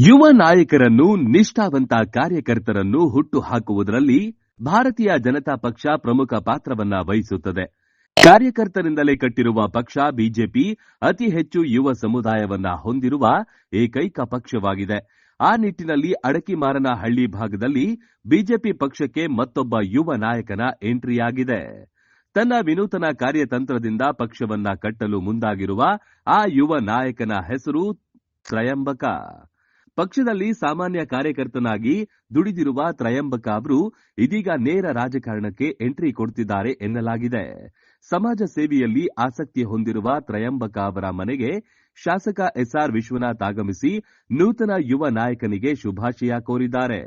ಯುವ ನಾಯಕರನ್ನು, ನಿಷ್ಠಾವಂತ ಕಾರ್ಯಕರ್ತರನ್ನು ಹುಟ್ಟು ಹಾಕುವುದರಲ್ಲಿ ಭಾರತೀಯ ಜನತಾ ಪಕ್ಷ ಪ್ರಮುಖ ಪಾತ್ರವನ್ನ ವಹಿಸುತ್ತದೆ. ಕಾರ್ಯಕರ್ತರಿಂದಲೇ ಕಟ್ಟಿರುವ ಪಕ್ಷ ಬಿಜೆಪಿ ಅತಿ ಹೆಚ್ಚು ಯುವ ಸಮುದಾಯವನ್ನ ಹೊಂದಿರುವ ಏಕೈಕ ಪಕ್ಷವಾಗಿದೆ. ಆ ನಿಟ್ಟಿನಲ್ಲಿ ಅಡಕಿಮಾರನಹಳ್ಳಿ ಭಾಗದಲ್ಲಿ ಬಿಜೆಪಿ ಪಕ್ಷಕ್ಕೆ ಮತ್ತೊಬ್ಬ ಯುವ ನಾಯಕನ ಎಂಟ್ರಿಯಾಗಿದೆ. ತನ್ನ ವಿನೂತನ ಕಾರ್ಯತಂತ್ರದಿಂದ ಪಕ್ಷವನ್ನ ಕಟ್ಟಲು ಮುಂದಾಗಿರುವ ಆ ಯುವ ನಾಯಕನ ಹೆಸರು ತ್ರಯಂಬಕ. ಪಕ್ಷದಲ್ಲಿ ಸಾಮಾನ್ಯ ಕಾರ್ಯಕರ್ತನಾಗಿ ದುಡಿದಿರುವ ತ್ರಯಂಬಕ ಅವರು ಇದೀಗ ನೇರ ರಾಜಕಾರಣಕ್ಕೆ ಎಂಟ್ರಿ ಕೊಡ್ತಿದ್ದಾರೆ ಎನ್ನಲಾಗಿದೆ. ಸಮಾಜ ಸೇವೆಯಲ್ಲಿ ಆಸಕ್ತಿ ಹೊಂದಿರುವ ತ್ರಯಂಬಕ ಅವರ ಮನೆಗೆ ಶಾಸಕ ಎಸ್ಆರ್ ವಿಶ್ವನಾಥ್ ಆಗಮಿಸಿ ನೂತನ ಯುವ ನಾಯಕನಿಗೆ ಶುಭಾಶಯ ಕೋರಿದ್ದಾರೆ.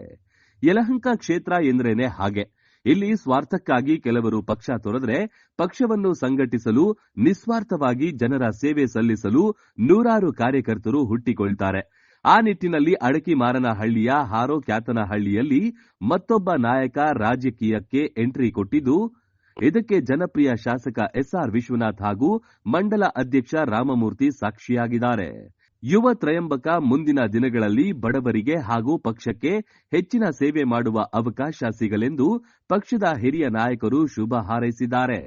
ಯಲಹಂಕ ಕ್ಷೇತ್ರ ಎಂದ್ರೇನೆ ಹಾಗೆ. ಇಲ್ಲಿ ಸ್ವಾರ್ಥಕ್ಕಾಗಿ ಕೆಲವರು ಪಕ್ಷ ತೊರೆದರೆ ಪಕ್ಷವನ್ನು ಸಂಘಟಿಸಲು, ನಿಸ್ವಾರ್ಥವಾಗಿ ಜನರ ಸೇವೆ ಸಲ್ಲಿಸಲು ನೂರಾರು ಕಾರ್ಯಕರ್ತರು ಹುಟ್ಟಿಕೊಳ್ತಾರೆ. ಆ ನಿಟ್ಟಿನಲ್ಲಿ ಅಡಕಿಮಾರನಹಳ್ಳಿಯ ಹಾರೋಕ್ಯಾತನಹಳ್ಳಿಯಲ್ಲಿ ಮತ್ತೊಬ್ಬ ನಾಯಕ ರಾಜಕೀಯಕ್ಕೆ ಎಂಟ್ರಿ ಕೊಟ್ಟಿದ್ದು, ಇದಕ್ಕೆ ಜನಪ್ರಿಯ ಶಾಸಕ ಎಸ್ಆರ್ ವಿಶ್ವನಾಥ್ ಹಾಗೂ ಮಂಡಲ ಅಧ್ಯಕ್ಷ ರಾಮಮೂರ್ತಿ ಸಾಕ್ಷಿಯಾಗಿದ್ದಾರೆ. ಯುವ ತ್ರಯಂಬಕ ಮುಂದಿನ ದಿನಗಳಲ್ಲಿ ಬಡವರಿಗೆ ಹಾಗೂ ಪಕ್ಷಕ್ಕೆ ಹೆಚ್ಚಿನ ಸೇವೆ ಮಾಡುವ ಅವಕಾಶ ಸಿಗಲೆಂದು ಪಕ್ಷದ ಹಿರಿಯ ನಾಯಕರು ಶುಭ ಹಾರೈಸಿದ್ದಾರೆ.